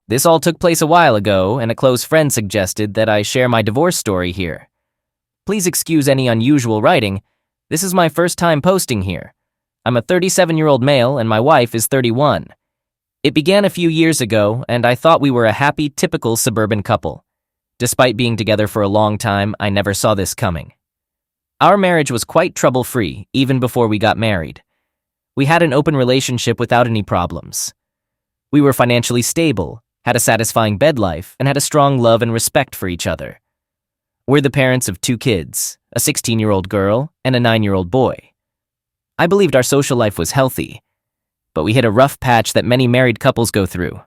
This all took place a while ago, and a close friend suggested that I share my divorce story here. Please excuse any unusual writing. This is my first time posting here. I'm a 37-year-old male and my wife is 31. It began a few years ago, and I thought we were a happy, typical suburban couple. Despite being together for a long time, I never saw this coming. Our marriage was quite trouble-free, even before we got married. We had an open relationship without any problems. We were financially stable, had a satisfying bed life, and had a strong love and respect for each other. We're the parents of 2 kids, a 16-year-old girl and a 9-year-old boy. I believed our social life was healthy, but we hit a rough patch that many married couples go through.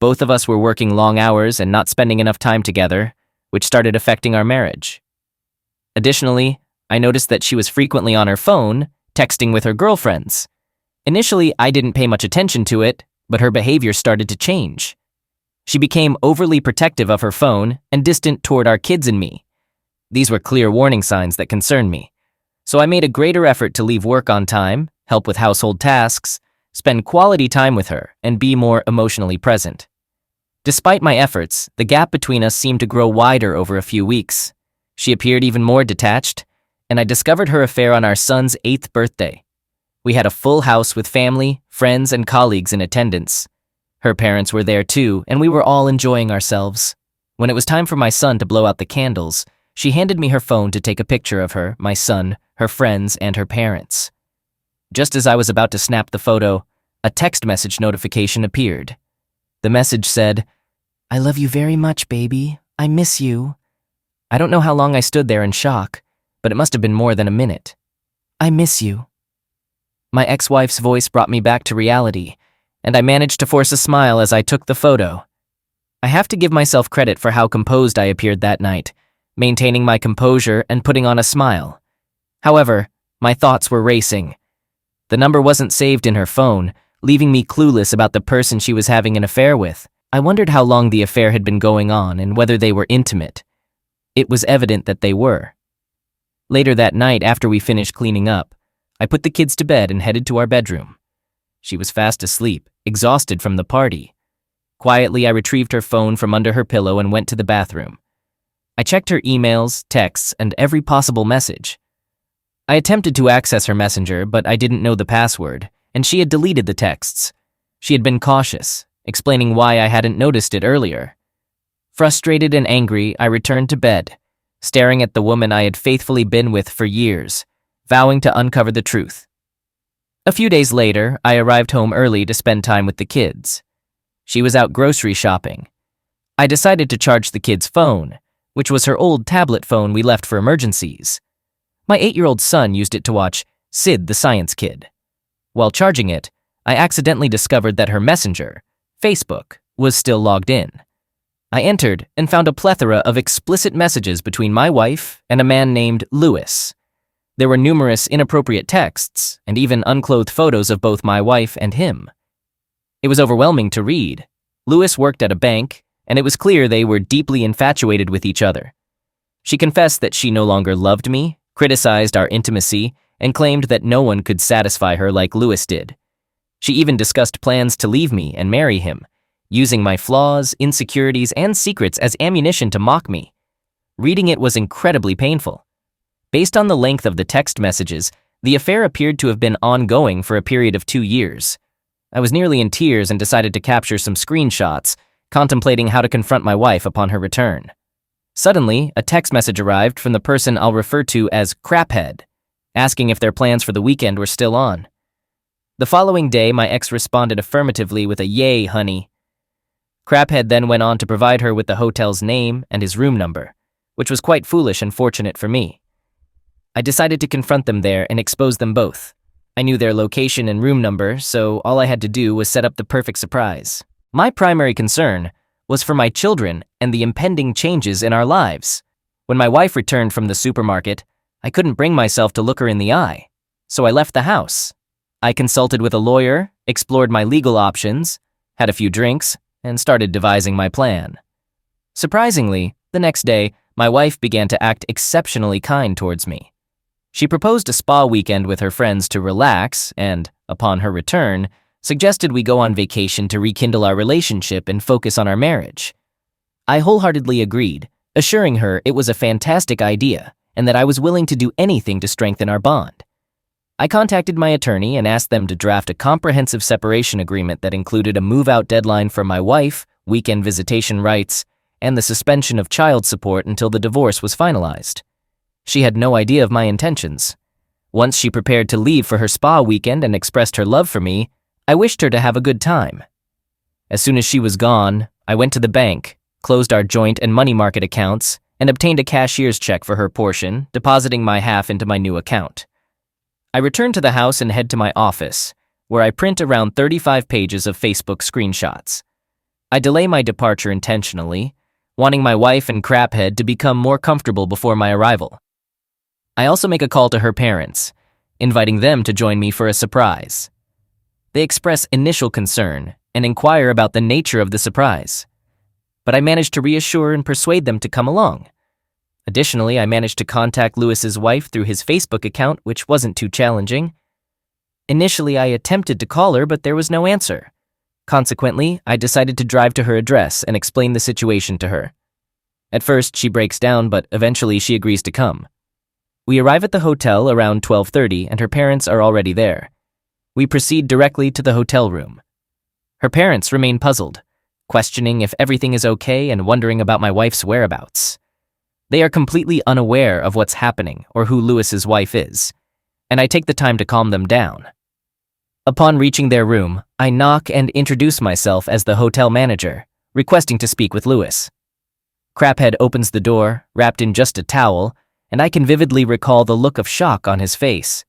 Both of us were working long hours and not spending enough time together, which started affecting our marriage. Additionally, I noticed that she was frequently on her phone, texting with her girlfriends. Initially, I didn't pay much attention to it, but her behavior started to change. She became overly protective of her phone and distant toward our kids and me. These were clear warning signs that concerned me, so I made a greater effort to leave work on time, help with household tasks, spend quality time with her, and be more emotionally present. Despite my efforts, the gap between us seemed to grow wider over a few weeks. She appeared even more detached, and I discovered her affair on our son's 8th birthday. We had a full house with family, friends, and colleagues in attendance. Her parents were there too, and we were all enjoying ourselves. When it was time for my son to blow out the candles, she handed me her phone to take a picture of her, my son, her friends, and her parents. Just as I was about to snap the photo, a text message notification appeared. The message said, "I love you very much, baby. I miss you." I don't know how long I stood there in shock, but it must have been more than a minute. "I miss you." My ex-wife's voice brought me back to reality, and I managed to force a smile as I took the photo. I have to give myself credit for how composed I appeared that night, maintaining my composure and putting on a smile. However, my thoughts were racing. The number wasn't saved in her phone, leaving me clueless about the person she was having an affair with. I wondered how long the affair had been going on and whether they were intimate. It was evident that they were. Later that night, after we finished cleaning up, I put the kids to bed and headed to our bedroom. She was fast asleep, exhausted from the party. Quietly, I retrieved her phone from under her pillow and went to the bathroom. I checked her emails, texts, and every possible message. I attempted to access her messenger, but I didn't know the password, and she had deleted the texts. She had been cautious, explaining why I hadn't noticed it earlier. Frustrated and angry, I returned to bed, staring at the woman I had faithfully been with for years, vowing to uncover the truth. A few days later, I arrived home early to spend time with the kids. She was out grocery shopping. I decided to charge the kids' phone, which was her old tablet phone we left for emergencies. My 8-year-old son used it to watch Sid the Science Kid. While charging it, I accidentally discovered that her messenger, Facebook, was still logged in. I entered and found a plethora of explicit messages between my wife and a man named Lewis. There were numerous inappropriate texts and even unclothed photos of both my wife and him. It was overwhelming to read. Lewis worked at a bank, and it was clear they were deeply infatuated with each other. She confessed that she no longer loved me, criticized our intimacy, and claimed that no one could satisfy her like Lewis did. She even discussed plans to leave me and marry him, using my flaws, insecurities, and secrets as ammunition to mock me. Reading it was incredibly painful. Based on the length of the text messages, the affair appeared to have been ongoing for a period of 2 years. I was nearly in tears and decided to capture some screenshots, contemplating how to confront my wife upon her return. Suddenly, a text message arrived from the person I'll refer to as Craphead, asking if their plans for the weekend were still on. The following day, my ex responded affirmatively with a "Yay, honey." Craphead then went on to provide her with the hotel's name and his room number, which was quite foolish and fortunate for me. I decided to confront them there and expose them both. I knew their location and room number, so all I had to do was set up the perfect surprise. My primary concern was for my children and the impending changes in our lives. When my wife returned from the supermarket, I couldn't bring myself to look her in the eye, so I left the house. I consulted with a lawyer, explored my legal options, had a few drinks, and started devising my plan. Surprisingly, the next day, my wife began to act exceptionally kind towards me. She proposed a spa weekend with her friends to relax and, upon her return, suggested we go on vacation to rekindle our relationship and focus on our marriage. I wholeheartedly agreed, assuring her it was a fantastic idea and that I was willing to do anything to strengthen our bond. I contacted my attorney and asked them to draft a comprehensive separation agreement that included a move-out deadline for my wife, weekend visitation rights, and the suspension of child support until the divorce was finalized. She had no idea of my intentions. Once she prepared to leave for her spa weekend and expressed her love for me, I wished her to have a good time. As soon as she was gone, I went to the bank, closed our joint and money market accounts, and obtained a cashier's check for her portion, depositing my half into my new account. I return to the house and head to my office, where I print around 35 pages of Facebook screenshots. I delay my departure intentionally, wanting my wife and Craphead to become more comfortable before my arrival. I also make a call to her parents, inviting them to join me for a surprise. They express initial concern and inquire about the nature of the surprise, but I manage to reassure and persuade them to come along. Additionally, I managed to contact Lewis's wife through his Facebook account, which wasn't too challenging. Initially, I attempted to call her, but there was no answer. Consequently, I decided to drive to her address and explain the situation to her. At first, she breaks down, but eventually she agrees to come. We arrive at the hotel around 12:30, and her parents are already there. We proceed directly to the hotel room. Her parents remain puzzled, questioning if everything is okay and wondering about my wife's whereabouts. They are completely unaware of what's happening or who Lewis's wife is, and I take the time to calm them down. Upon reaching their room, I knock and introduce myself as the hotel manager, requesting to speak with Lewis. Craphead opens the door, wrapped in just a towel, and I can vividly recall the look of shock on his face.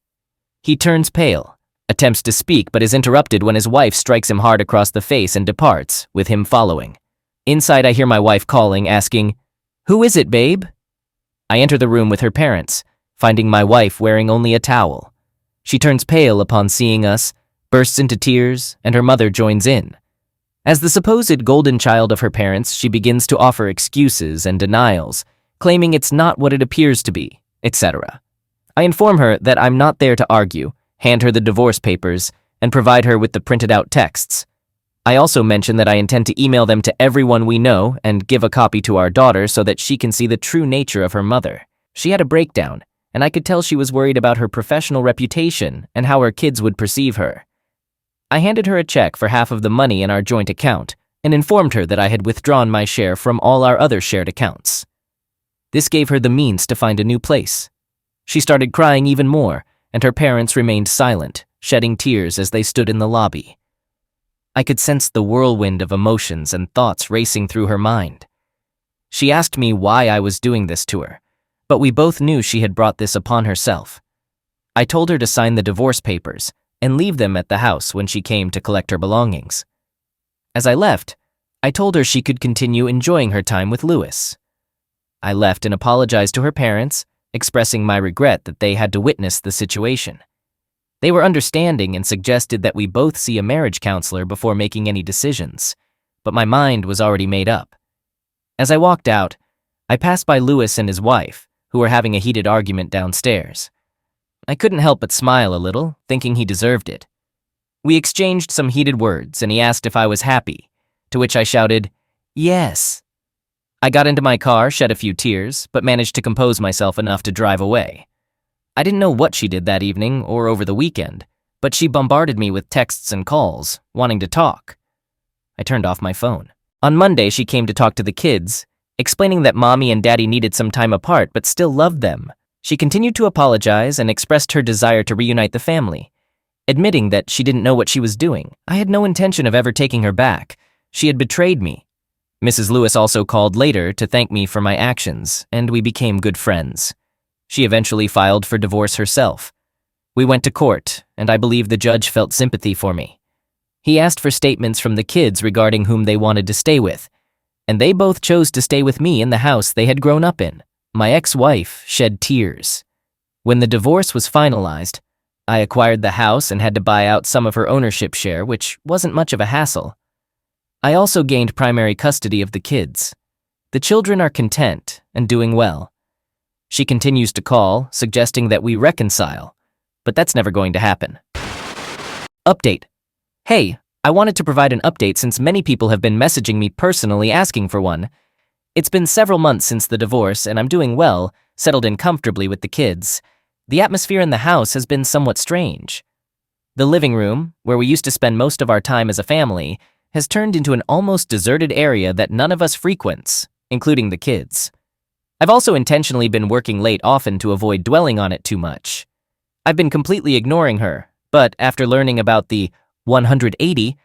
He turns pale, attempts to speak but is interrupted when his wife strikes him hard across the face and departs, with him following. Inside, I hear my wife calling, asking, "Who is it, babe?" I enter the room with her parents, finding my wife wearing only a towel. She turns pale upon seeing us, bursts into tears, and her mother joins in. As the supposed golden child of her parents, she begins to offer excuses and denials, claiming it's not what it appears to be, etc. I inform her that I'm not there to argue, hand her the divorce papers, and provide her with the printed out texts. I also mention that I intend to email them to everyone we know and give a copy to our daughter so that she can see the true nature of her mother. She had a breakdown, and I could tell she was worried about her professional reputation and how her kids would perceive her. I handed her a check for half of the money in our joint account and informed her that I had withdrawn my share from all our other shared accounts. This gave her the means to find a new place. She started crying even more, and her parents remained silent, shedding tears as they stood in the lobby. I could sense the whirlwind of emotions and thoughts racing through her mind. She asked me why I was doing this to her, but we both knew she had brought this upon herself. I told her to sign the divorce papers and leave them at the house when she came to collect her belongings. As I left, I told her she could continue enjoying her time with Lewis. I left and apologized to her parents, expressing my regret that they had to witness the situation. They were understanding and suggested that we both see a marriage counselor before making any decisions, but my mind was already made up. As I walked out, I passed by Lewis and his wife, who were having a heated argument downstairs. I couldn't help but smile a little, thinking he deserved it. We exchanged some heated words, and he asked if I was happy, to which I shouted, "Yes." I got into my car, shed a few tears, but managed to compose myself enough to drive away. I didn't know what she did that evening or over the weekend, but she bombarded me with texts and calls, wanting to talk. I turned off my phone. On Monday, she came to talk to the kids, explaining that Mommy and Daddy needed some time apart but still loved them. She continued to apologize and expressed her desire to reunite the family, admitting that she didn't know what she was doing. I had no intention of ever taking her back. She had betrayed me. Mrs. Lewis also called later to thank me for my actions, and we became good friends. She eventually filed for divorce herself. We went to court, and I believe the judge felt sympathy for me. He asked for statements from the kids regarding whom they wanted to stay with, and they both chose to stay with me in the house they had grown up in. My ex-wife shed tears. When the divorce was finalized, I acquired the house and had to buy out some of her ownership share, which wasn't much of a hassle. I also gained primary custody of the kids. The children are content and doing well. She continues to call, suggesting that we reconcile, but that's never going to happen. Update. Hey, I wanted to provide an update since many people have been messaging me personally asking for one. It's been several months since the divorce, and I'm doing well, settled in comfortably with the kids. The atmosphere in the house has been somewhat strange. The living room, where we used to spend most of our time as a family, has turned into an almost deserted area that none of us frequents, including the kids. I've also intentionally been working late often to avoid dwelling on it too much. I've been completely ignoring her, but after learning about the 180,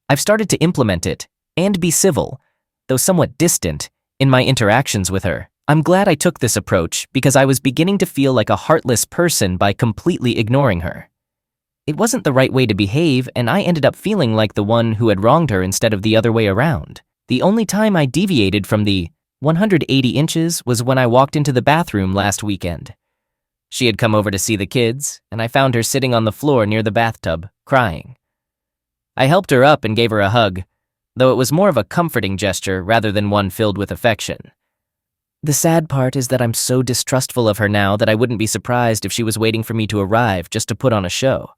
I've started to implement it and be civil, though somewhat distant, in my interactions with her. I'm glad I took this approach because I was beginning to feel like a heartless person by completely ignoring her. It wasn't the right way to behave, and I ended up feeling like the one who had wronged her instead of the other way around. The only time I deviated from the 180 inches was when I walked into the bathroom last weekend. She had come over to see the kids, and I found her sitting on the floor near the bathtub, crying. I helped her up and gave her a hug, though it was more of a comforting gesture rather than one filled with affection. The sad part is that I'm so distrustful of her now that I wouldn't be surprised if she was waiting for me to arrive just to put on a show.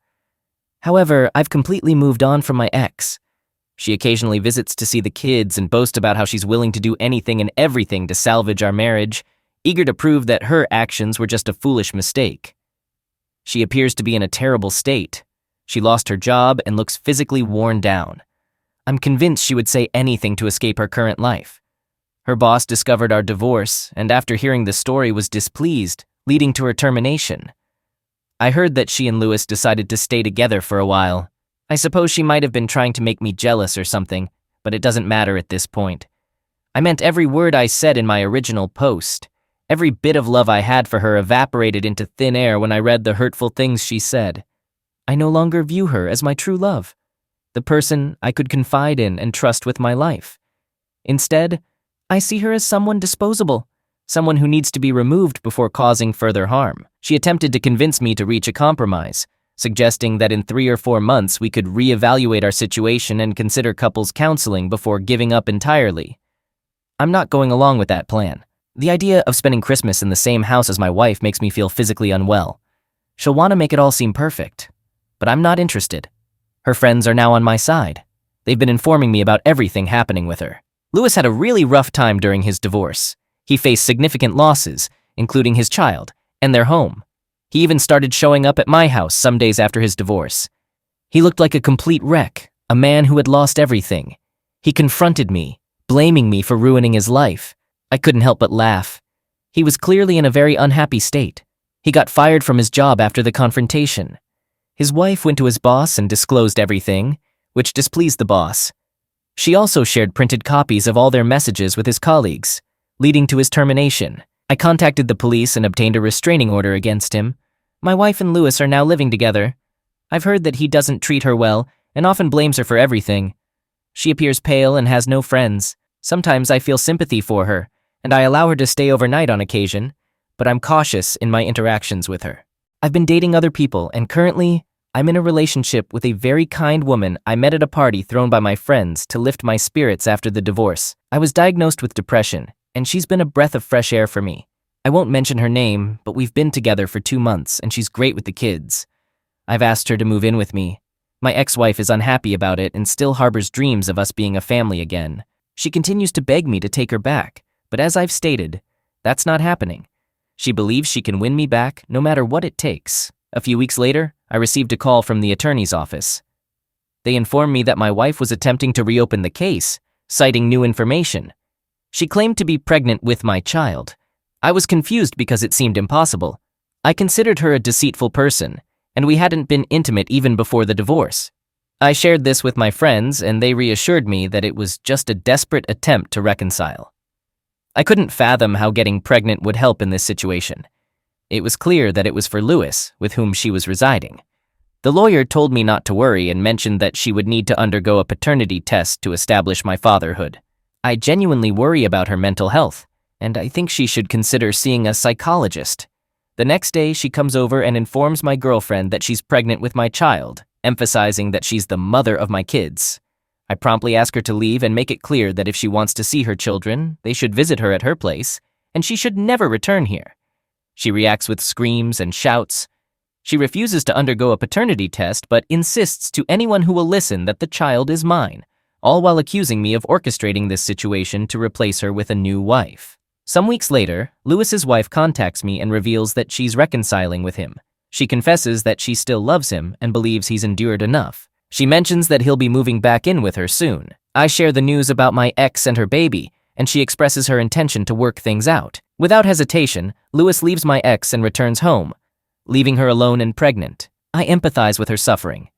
However, I've completely moved on from my ex. She occasionally visits to see the kids and boasts about how she's willing to do anything and everything to salvage our marriage, eager to prove that her actions were just a foolish mistake. She appears to be in a terrible state. She lost her job and looks physically worn down. I'm convinced she would say anything to escape her current life. Her boss discovered our divorce, and after hearing the story was displeased, leading to her termination. I heard that she and Lewis decided to stay together for a while. I suppose she might have been trying to make me jealous or something, but it doesn't matter at this point. I meant every word I said in my original post. Every bit of love I had for her evaporated into thin air when I read the hurtful things she said. I no longer view her as my true love, the person I could confide in and trust with my life. Instead, I see her as someone disposable, someone who needs to be removed before causing further harm. She attempted to convince me to reach a compromise, suggesting that in 3 or 4 months we could reevaluate our situation and consider couples counseling before giving up entirely. I'm not going along with that plan. The idea of spending Christmas in the same house as my wife makes me feel physically unwell. She'll want to make it all seem perfect, but I'm not interested. Her friends are now on my side. They've been informing me about everything happening with her. Lewis had a really rough time during his divorce. He faced significant losses, including his child and their home. He even started showing up at my house some days after his divorce. He looked like a complete wreck, a man who had lost everything. He confronted me, blaming me for ruining his life. I couldn't help but laugh. He was clearly in a very unhappy state. He got fired from his job after the confrontation. His wife went to his boss and disclosed everything, which displeased the boss. She also shared printed copies of all their messages with his colleagues, leading to his termination. I contacted the police and obtained a restraining order against him. My wife and Lewis are now living together. I've heard that he doesn't treat her well and often blames her for everything. She appears pale and has no friends. Sometimes I feel sympathy for her, and I allow her to stay overnight on occasion, but I'm cautious in my interactions with her. I've been dating other people, and currently, I'm in a relationship with a very kind woman I met at a party thrown by my friends to lift my spirits after the divorce. I was diagnosed with depression, and she's been a breath of fresh air for me. I won't mention her name, but we've been together for 2 months, and she's great with the kids. I've asked her to move in with me. My ex-wife is unhappy about it and still harbors dreams of us being a family again. She continues to beg me to take her back, but as I've stated, that's not happening. She believes she can win me back no matter what it takes. A few weeks later, I received a call from the attorney's office. They informed me that my wife was attempting to reopen the case, citing new information. She claimed to be pregnant with my child. I was confused because it seemed impossible. I considered her a deceitful person, and we hadn't been intimate even before the divorce. I shared this with my friends, and they reassured me that it was just a desperate attempt to reconcile. I couldn't fathom how getting pregnant would help in this situation. It was clear that it was for Lewis, with whom she was residing. The lawyer told me not to worry and mentioned that she would need to undergo a paternity test to establish my fatherhood. I genuinely worry about her mental health, and I think she should consider seeing a psychologist. The next day, she comes over and informs my girlfriend that she's pregnant with my child, emphasizing that she's the mother of my kids. I promptly ask her to leave and make it clear that if she wants to see her children, they should visit her at her place, and she should never return here. She reacts with screams and shouts. She refuses to undergo a paternity test but insists to anyone who will listen that the child is mine, all while accusing me of orchestrating this situation to replace her with a new wife. Some weeks later, Lewis's wife contacts me and reveals that she's reconciling with him. She confesses that she still loves him and believes he's endured enough. She mentions that he'll be moving back in with her soon. I share the news about my ex and her baby, and she expresses her intention to work things out. Without hesitation, Lewis leaves my ex and returns home, leaving her alone and pregnant. I empathize with her suffering,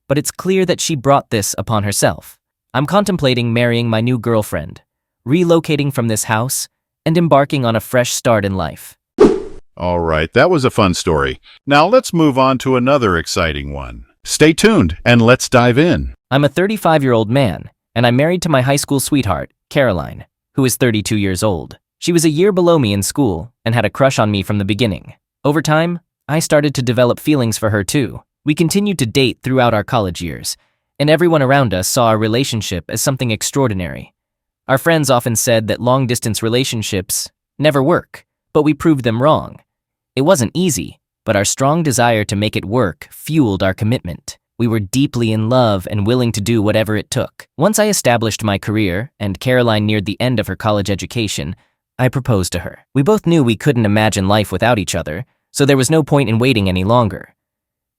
but it's clear that she brought this upon herself. I'm contemplating marrying my new girlfriend, relocating from this house, and embarking on a fresh start in life. All right, that was a fun story. Now let's move on to another exciting one. Stay tuned and let's dive in. I'm a 35-year-old man, and I'm married to my high school sweetheart, Caroline, who is 32 years old. She was a year below me in school and had a crush on me from the beginning. Over time, I started to develop feelings for her too. We continued to date throughout our college years, and everyone around us saw our relationship as something extraordinary. Our friends often said that long-distance relationships never work, but we proved them wrong. It wasn't easy, but our strong desire to make it work fueled our commitment. We were deeply in love and willing to do whatever it took. Once I established my career and Caroline neared the end of her college education, I proposed to her. We both knew we couldn't imagine life without each other, so there was no point in waiting any longer.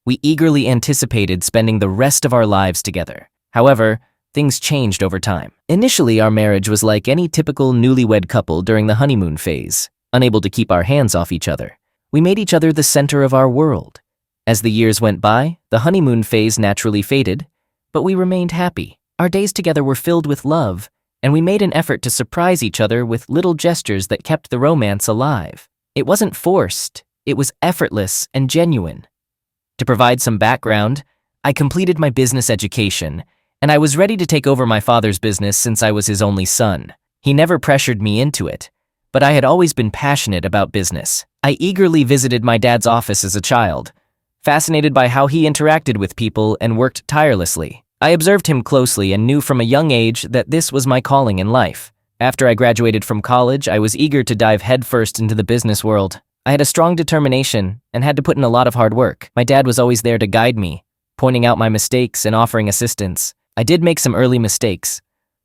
We eagerly anticipated spending the rest of our lives together. However, things changed over time. Initially, our marriage was like any typical newlywed couple during the honeymoon phase, unable to keep our hands off each other. We made each other the center of our world. As the years went by, the honeymoon phase naturally faded, but we remained happy. Our days together were filled with love, and we made an effort to surprise each other with little gestures that kept the romance alive. It wasn't forced, it was effortless and genuine. To provide some background, I completed my business education, and I was ready to take over my father's business since I was his only son. He never pressured me into it, but I had always been passionate about business. I eagerly visited my dad's office as a child, fascinated by how he interacted with people and worked tirelessly. I observed him closely and knew from a young age that this was my calling in life. After I graduated from college, I was eager to dive headfirst into the business world. I had a strong determination and had to put in a lot of hard work. My dad was always there to guide me, pointing out my mistakes and offering assistance. I did make some early mistakes,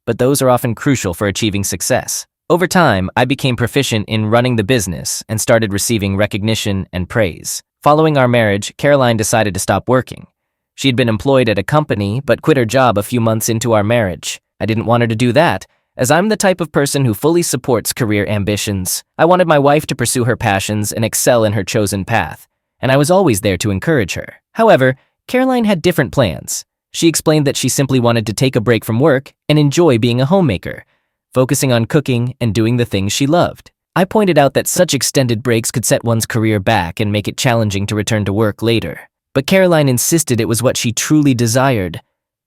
but those are often crucial for achieving success. Over time, I became proficient in running the business and started receiving recognition and praise. Following our marriage, Caroline decided to stop working. She had been employed at a company but quit her job a few months into our marriage. I didn't want her to do that, as I'm the type of person who fully supports career ambitions. I wanted my wife to pursue her passions and excel in her chosen path, and I was always there to encourage her. However, Caroline had different plans. She explained that she simply wanted to take a break from work and enjoy being a homemaker, focusing on cooking and doing the things she loved. I pointed out that such extended breaks could set one's career back and make it challenging to return to work later. But Caroline insisted it was what she truly desired,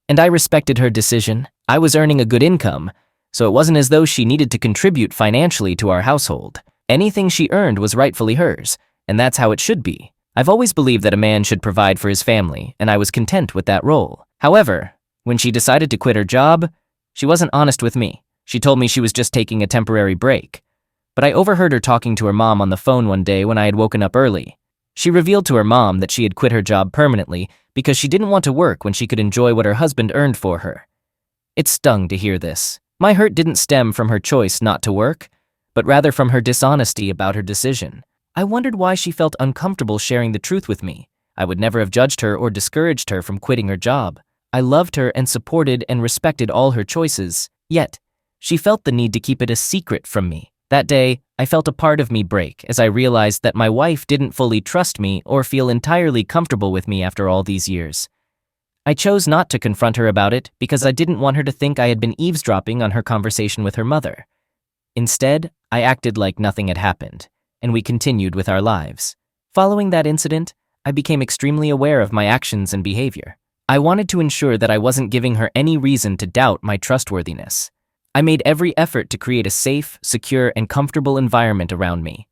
and I respected her decision. I was earning a good income, so it wasn't as though she needed to contribute financially to our household. Anything she earned was rightfully hers, and that's how it should be. I've always believed that a man should provide for his family, and I was content with that role. However, when she decided to quit her job, she wasn't honest with me. She told me she was just taking a temporary break. But I overheard her talking to her mom on the phone one day when I had woken up early. She revealed to her mom that she had quit her job permanently because she didn't want to work when she could enjoy what her husband earned for her. It stung to hear this. My hurt didn't stem from her choice not to work, but rather from her dishonesty about her decision. I wondered why she felt uncomfortable sharing the truth with me. I would never have judged her or discouraged her from quitting her job. I loved her and supported and respected all her choices. Yet, she felt the need to keep it a secret from me. That day, I felt a part of me break as I realized that my wife didn't fully trust me or feel entirely comfortable with me after all these years. I chose not to confront her about it because I didn't want her to think I had been eavesdropping on her conversation with her mother. Instead, I acted like nothing had happened, and we continued with our lives. Following that incident, I became extremely aware of my actions and behavior. I wanted to ensure that I wasn't giving her any reason to doubt my trustworthiness. I made every effort to create a safe, secure, and comfortable environment around me.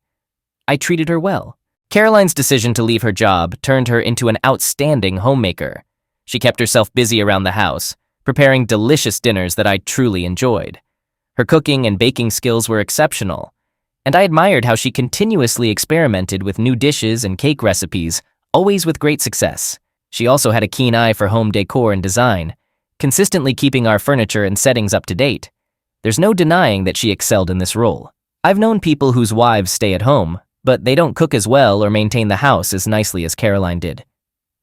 I treated her well. Caroline's decision to leave her job turned her into an outstanding homemaker. She kept herself busy around the house, preparing delicious dinners that I truly enjoyed. Her cooking and baking skills were exceptional, and I admired how she continuously experimented with new dishes and cake recipes, always with great success. She also had a keen eye for home decor and design, consistently keeping our furniture and settings up to date. There's no denying that she excelled in this role. I've known people whose wives stay at home, but they don't cook as well or maintain the house as nicely as Caroline did.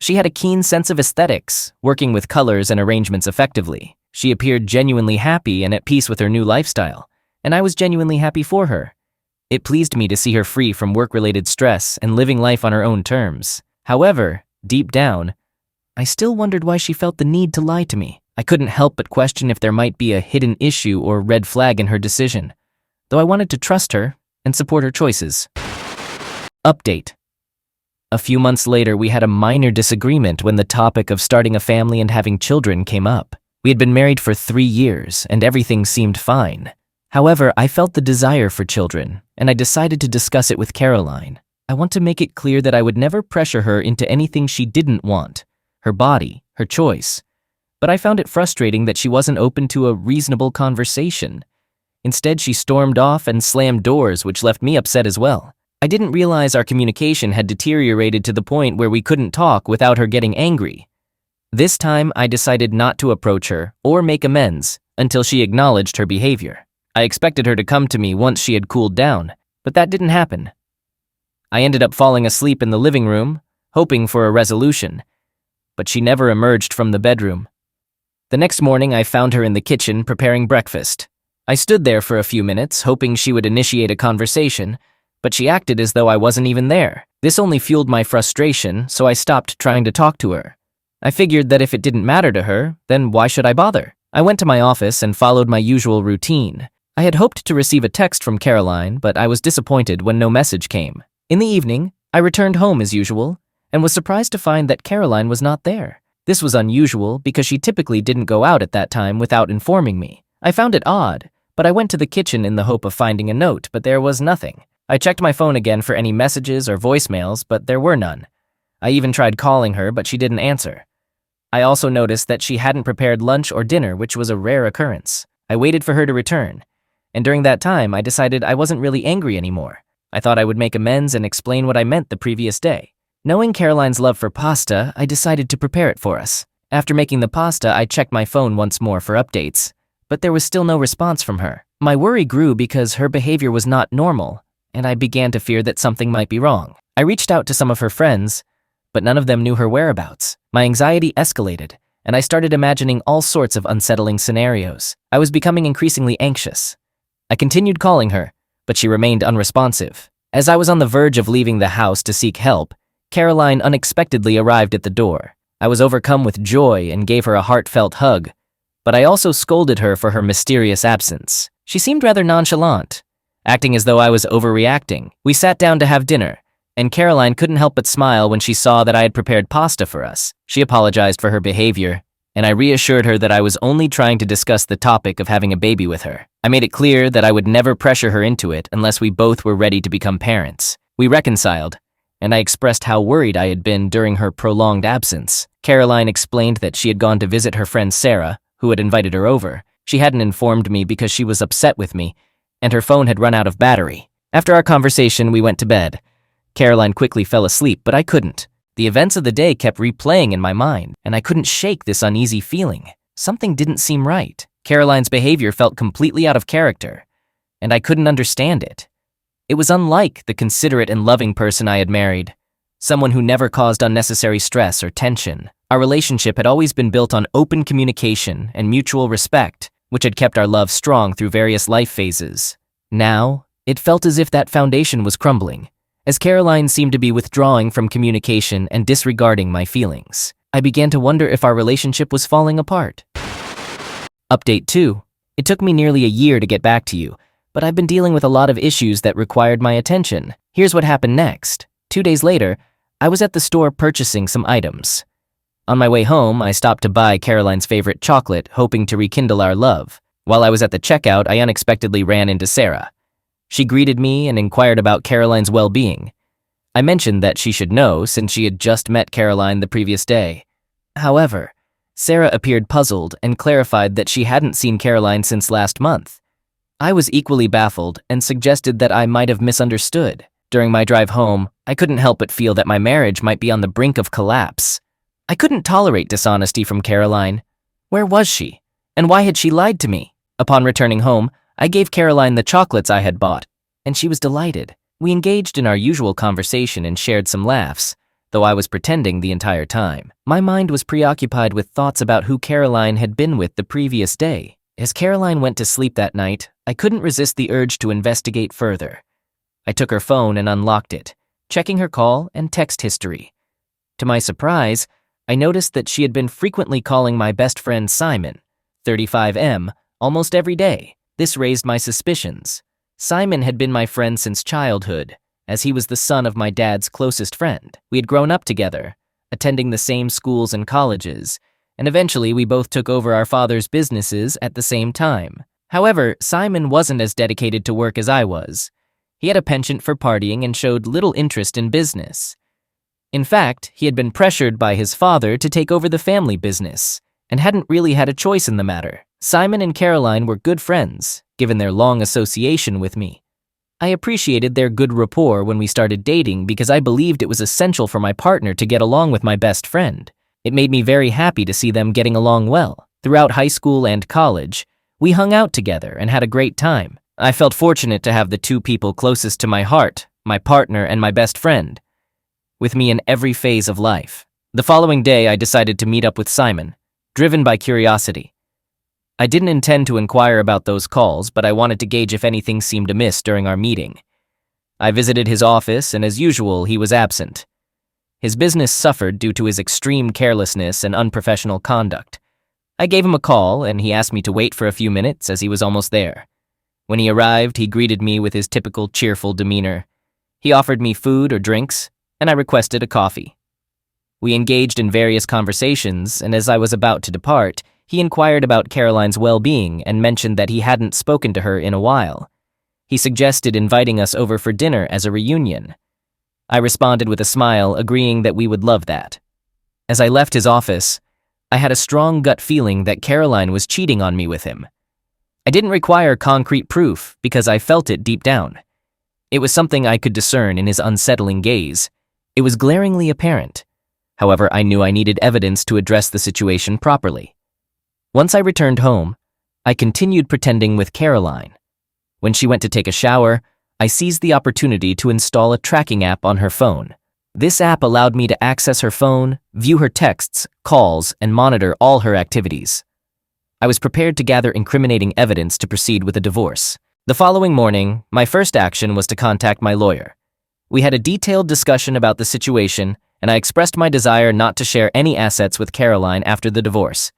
She had a keen sense of aesthetics, working with colors and arrangements effectively. She appeared genuinely happy and at peace with her new lifestyle, and I was genuinely happy for her. It pleased me to see her free from work-related stress and living life on her own terms. However, deep down, I still wondered why she felt the need to lie to me. I couldn't help but question if there might be a hidden issue or red flag in her decision, though I wanted to trust her and support her choices. Update. A few months later, we had a minor disagreement when the topic of starting a family and having children came up. We had been married for 3 years, and everything seemed fine. However, I felt the desire for children, and I decided to discuss it with Caroline. I want to make it clear that I would never pressure her into anything she didn't want, her body, her choice. But I found it frustrating that she wasn't open to a reasonable conversation. Instead, she stormed off and slammed doors, which left me upset as well. I didn't realize our communication had deteriorated to the point where we couldn't talk without her getting angry. This time, I decided not to approach her or make amends until she acknowledged her behavior. I expected her to come to me once she had cooled down, but that didn't happen. I ended up falling asleep in the living room, hoping for a resolution, but she never emerged from the bedroom. The next morning, I found her in the kitchen preparing breakfast. I stood there for a few minutes, hoping she would initiate a conversation, but she acted as though I wasn't even there. This only fueled my frustration, so I stopped trying to talk to her. I figured that if it didn't matter to her, then why should I bother? I went to my office and followed my usual routine. I had hoped to receive a text from Caroline, but I was disappointed when no message came. In the evening, I returned home as usual, and was surprised to find that Caroline was not there. This was unusual because she typically didn't go out at that time without informing me. I found it odd, but I went to the kitchen in the hope of finding a note, but there was nothing. I checked my phone again for any messages or voicemails, but there were none. I even tried calling her, but she didn't answer. I also noticed that she hadn't prepared lunch or dinner, which was a rare occurrence. I waited for her to return, and during that time, I decided I wasn't really angry anymore. I thought I would make amends and explain what I meant the previous day. Knowing Caroline's love for pasta, I decided to prepare it for us. After making the pasta, I checked my phone once more for updates, but there was still no response from her. My worry grew because her behavior was not normal, and I began to fear that something might be wrong. I reached out to some of her friends, but none of them knew her whereabouts. My anxiety escalated, and I started imagining all sorts of unsettling scenarios. I was becoming increasingly anxious. I continued calling her, but she remained unresponsive. As I was on the verge of leaving the house to seek help, Caroline unexpectedly arrived at the door. I was overcome with joy and gave her a heartfelt hug, but I also scolded her for her mysterious absence. She seemed rather nonchalant, acting as though I was overreacting. We sat down to have dinner, and Caroline couldn't help but smile when she saw that I had prepared pasta for us. She apologized for her behavior, and I reassured her that I was only trying to discuss the topic of having a baby with her. I made it clear that I would never pressure her into it unless we both were ready to become parents. We reconciled, and I expressed how worried I had been during her prolonged absence. Caroline explained that she had gone to visit her friend Sarah, who had invited her over. She hadn't informed me because she was upset with me, and her phone had run out of battery. After our conversation, we went to bed. Caroline quickly fell asleep, but I couldn't. The events of the day kept replaying in my mind, and I couldn't shake this uneasy feeling. Something didn't seem right. Caroline's behavior felt completely out of character, and I couldn't understand it. It was unlike the considerate and loving person I had married, someone who never caused unnecessary stress or tension. Our relationship had always been built on open communication and mutual respect, which had kept our love strong through various life phases. Now, it felt as if that foundation was crumbling, as Caroline seemed to be withdrawing from communication and disregarding my feelings. I began to wonder if our relationship was falling apart. Update 2. It took me nearly a year to get back to you, but I've been dealing with a lot of issues that required my attention. Here's what happened next. 2 days later, I was at the store purchasing some items. On my way home, I stopped to buy Caroline's favorite chocolate, hoping to rekindle our love. While I was at the checkout, I unexpectedly ran into Sarah. She greeted me and inquired about Caroline's well-being. I mentioned that she should know since she had just met Caroline the previous day. However, Sarah appeared puzzled and clarified that she hadn't seen Caroline since last month. I was equally baffled and suggested that I might have misunderstood. During my drive home, I couldn't help but feel that my marriage might be on the brink of collapse. I couldn't tolerate dishonesty from Caroline. Where was she? And why had she lied to me? Upon returning home, I gave Caroline the chocolates I had bought, and she was delighted. We engaged in our usual conversation and shared some laughs, though I was pretending the entire time. My mind was preoccupied with thoughts about who Caroline had been with the previous day. As Caroline went to sleep that night, I couldn't resist the urge to investigate further. I took her phone and unlocked it, checking her call and text history. To my surprise, I noticed that she had been frequently calling my best friend Simon, 35M, almost every day. This raised my suspicions. Simon had been my friend since childhood, as he was the son of my dad's closest friend. We had grown up together, attending the same schools and colleges, and eventually we both took over our father's businesses at the same time. However, Simon wasn't as dedicated to work as I was. He had a penchant for partying and showed little interest in business. In fact, he had been pressured by his father to take over the family business, and hadn't really had a choice in the matter. Simon and Caroline were good friends, given their long association with me. I appreciated their good rapport when we started dating because I believed it was essential for my partner to get along with my best friend. It made me very happy to see them getting along well. Throughout high school and college, we hung out together and had a great time. I felt fortunate to have the two people closest to my heart, my partner and my best friend, with me in every phase of life. The following day, I decided to meet up with Simon, driven by curiosity. I didn't intend to inquire about those calls, but I wanted to gauge if anything seemed amiss during our meeting. I visited his office, and as usual, he was absent. His business suffered due to his extreme carelessness and unprofessional conduct. I gave him a call, and he asked me to wait for a few minutes as he was almost there. When he arrived, he greeted me with his typical cheerful demeanor. He offered me food or drinks, and I requested a coffee. We engaged in various conversations, and as I was about to depart, he inquired about Caroline's well-being and mentioned that he hadn't spoken to her in a while. He suggested inviting us over for dinner as a reunion. I responded with a smile, agreeing that we would love that. As I left his office, I had a strong gut feeling that Caroline was cheating on me with him. I didn't require concrete proof because I felt it deep down. It was something I could discern in his unsettling gaze. It was glaringly apparent. However, I knew I needed evidence to address the situation properly. Once I returned home, I continued pretending with Caroline. When she went to take a shower, I seized the opportunity to install a tracking app on her phone. This app allowed me to access her phone, view her texts, calls, and monitor all her activities. I was prepared to gather incriminating evidence to proceed with a divorce. The following morning, my first action was to contact my lawyer. We had a detailed discussion about the situation, and I expressed my desire not to share any assets with Caroline after the divorce.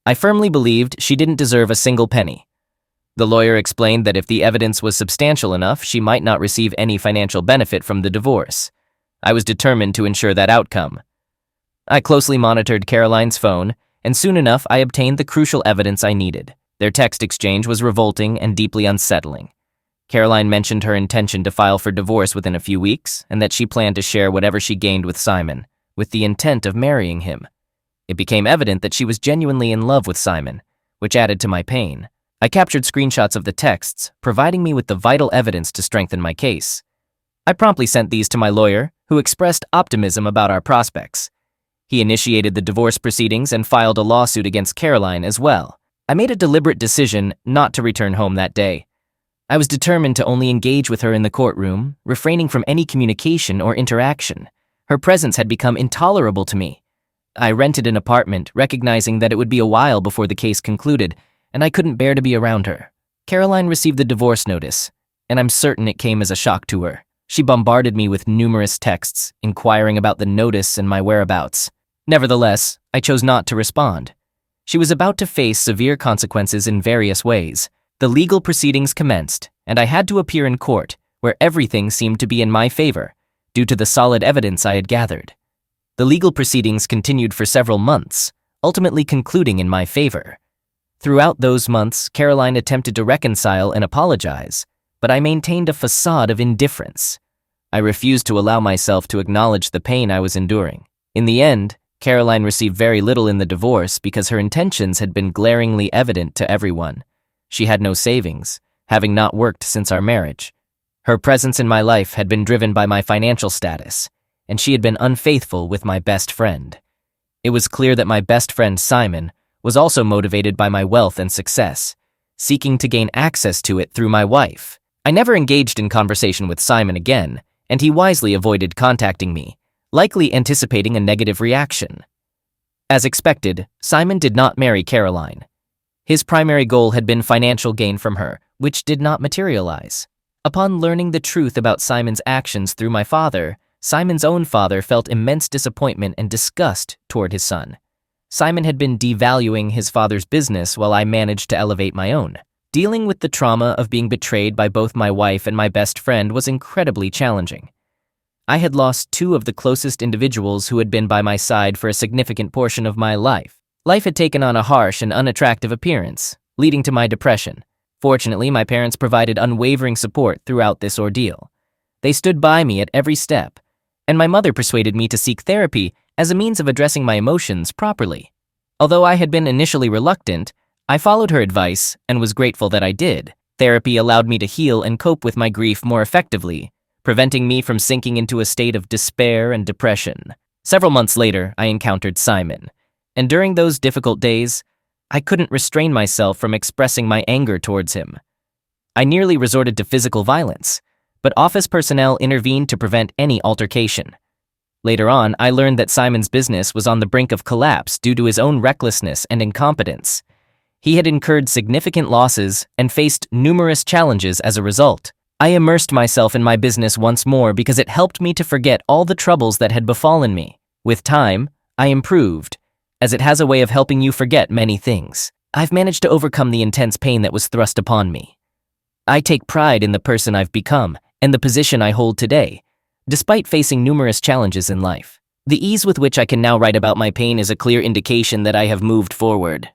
I firmly believed she didn't deserve a single penny. The lawyer explained that if the evidence was substantial enough, she might not receive any financial benefit from the divorce. I was determined to ensure that outcome. I closely monitored Caroline's phone, and soon enough I obtained the crucial evidence I needed. Their text exchange was revolting and deeply unsettling. Caroline mentioned her intention to file for divorce within a few weeks, and that she planned to share whatever she gained with Simon, with the intent of marrying him. It became evident that she was genuinely in love with Simon, which added to my pain. I captured screenshots of the texts, providing me with the vital evidence to strengthen my case. I promptly sent these to my lawyer, who expressed optimism about our prospects. He initiated the divorce proceedings and filed a lawsuit against Caroline as well. I made a deliberate decision not to return home that day. I was determined to only engage with her in the courtroom, refraining from any communication or interaction. Her presence had become intolerable to me. I rented an apartment, recognizing that it would be a while before the case concluded, and I couldn't bear to be around her. Caroline received the divorce notice, and I'm certain it came as a shock to her. She bombarded me with numerous texts, inquiring about the notice and my whereabouts. Nevertheless, I chose not to respond. She was about to face severe consequences in various ways. The legal proceedings commenced, and I had to appear in court, where everything seemed to be in my favor, due to the solid evidence I had gathered. The legal proceedings continued for several months, ultimately concluding in my favor. Throughout those months, Caroline attempted to reconcile and apologize, but I maintained a facade of indifference. I refused to allow myself to acknowledge the pain I was enduring. In the end, Caroline received very little in the divorce because her intentions had been glaringly evident to everyone. She had no savings, having not worked since our marriage. Her presence in my life had been driven by my financial status, and she had been unfaithful with my best friend. It was clear that my best friend, Simon, was also motivated by my wealth and success, seeking to gain access to it through my wife. I never engaged in conversation with Simon again, and he wisely avoided contacting me, likely anticipating a negative reaction. As expected, Simon did not marry Caroline. His primary goal had been financial gain from her, which did not materialize. Upon learning the truth about Simon's actions through my father, Simon's own father felt immense disappointment and disgust toward his son. Simon had been devaluing his father's business while I managed to elevate my own. Dealing with the trauma of being betrayed by both my wife and my best friend was incredibly challenging. I had lost two of the closest individuals who had been by my side for a significant portion of my life. Life had taken on a harsh and unattractive appearance, leading to my depression. Fortunately, my parents provided unwavering support throughout this ordeal. They stood by me at every step, and my mother persuaded me to seek therapy as a means of addressing my emotions properly. Although I had been initially reluctant, I followed her advice and was grateful that I did. Therapy allowed me to heal and cope with my grief more effectively, preventing me from sinking into a state of despair and depression. Several months later, I encountered Simon, and during those difficult days, I couldn't restrain myself from expressing my anger towards him. I nearly resorted to physical violence, but office personnel intervened to prevent any altercation. Later on, I learned that Simon's business was on the brink of collapse due to his own recklessness and incompetence. He had incurred significant losses and faced numerous challenges as a result. I immersed myself in my business once more because it helped me to forget all the troubles that had befallen me. With time, I improved, as it has a way of helping you forget many things. I've managed to overcome the intense pain that was thrust upon me. I take pride in the person I've become and the position I hold today, despite facing numerous challenges in life. The ease with which I can now write about my pain is a clear indication that I have moved forward.